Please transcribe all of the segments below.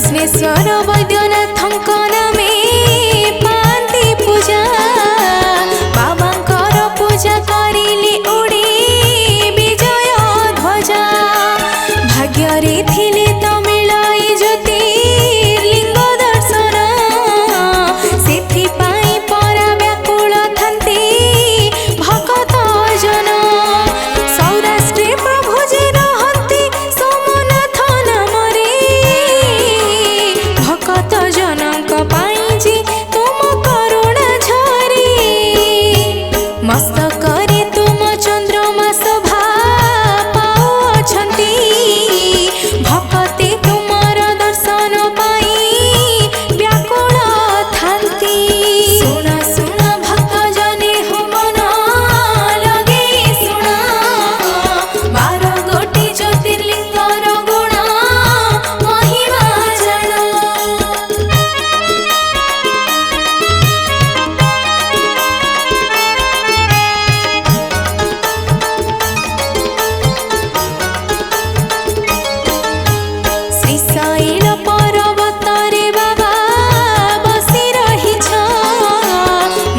कृष्णेश्वर वैद्यनाथंक नामे पांति पूजा बाबांकर पूजा करिले उड़ी विजय ध्वजा भाग्य रे थिले तो मिलाई ज्योतिर्लिंग दर्शन सेथि पाई परा व्याकुल थांती भक्त जन सौराष्ट्रे प्रभु जे रहंती सोमनाथ नामरे भक्त जनक पाई जे तुम करुणा झरे मस्तकरे तुम चंद्रमा सभा पाउछंती भक्ते तुमर दर्शन पाई व्याकुल थांती सुन सुन भक्त जने हो मन लगे सुन 12 गोटी ज्योतिर्लिंगर गुण महिमा जन श्रीशैल पर्वतरे बाबा बसी रहिछ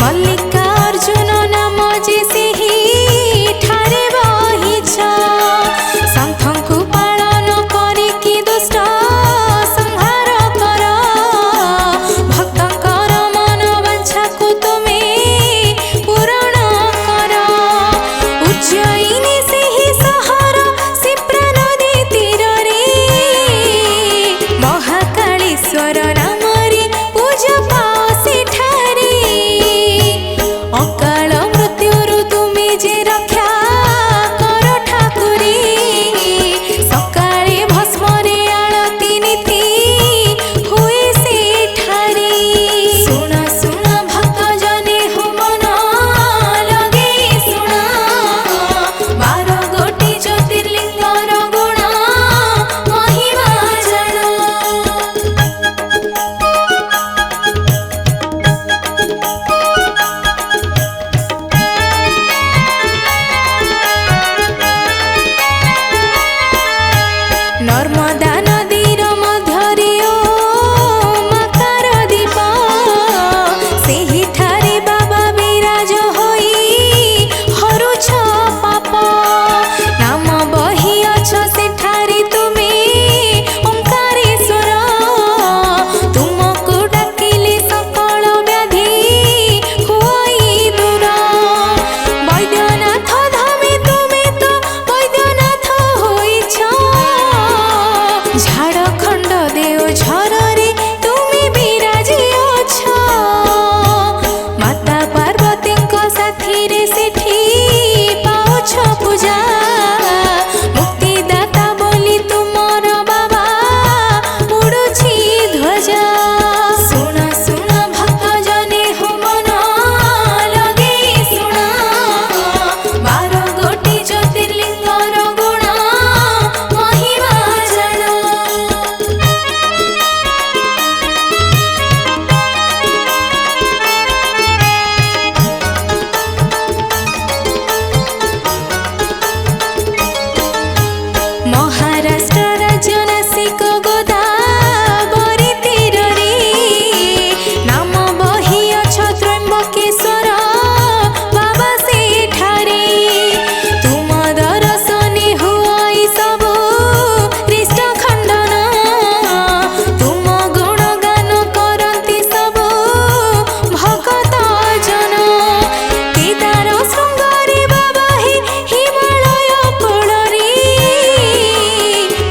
मल्लिकार्जुन नाम जे सेहि ठारे बहिछ सन्थंकु पालन करिकि दुष्ट संहार कर भक्तंकर मन वांछाकु तुमे पूरण कर उज्जयिनी सेहि सहर शिप्रा नदी तीरे महाकालेश्वर नामरे पूजा पाओ सेठारे अकाल मृत्युरु तुमे जे रक्षा कर ठाकुरे सकाळे भस्मरे आळती नीति हुए सेठारे सुन सुन भक्त जने हो मन लगे सुन 12 गोटी ज्योतिर्लिंगर गुण महिमा जन नर्मदा नदीर मध्यरे माकार दीप सेहि ठारे बाबा विराज होई हरुछ पाप नाम बहिअछ सेठारे तुमे ओंकारेश्वर तुमको डाकिले सकल व्याधि हुई दूर वैद्यनाथ धामे तुमे तो वैद्यनाथ होइछ झारखंड देव झररे तुमे विराजिअछ माता पार्वतींक साथी रे सेठी पाउछ पूजा मुक्तिदाता बोली तुमर बाबा उड़ुछि ध्वजा सुन सुन भक्त जने हो मन लगे सुन 12 गोटी ज्योतिर्लिंगर गुण महिमा जन महाराष्ट्र राज्य नासिक गोदावरी तीरे नाम बहिअछ त्र्यंबकेश्वर बाबा सेठारे तुम दर्शने हुई सबु हृष्ट खंडन तुम गुणगान करती सबु भक्त जन केदार शृंगारे बाबा हे हिमालय कोଳରେ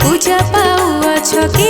पूजा पाउअछ के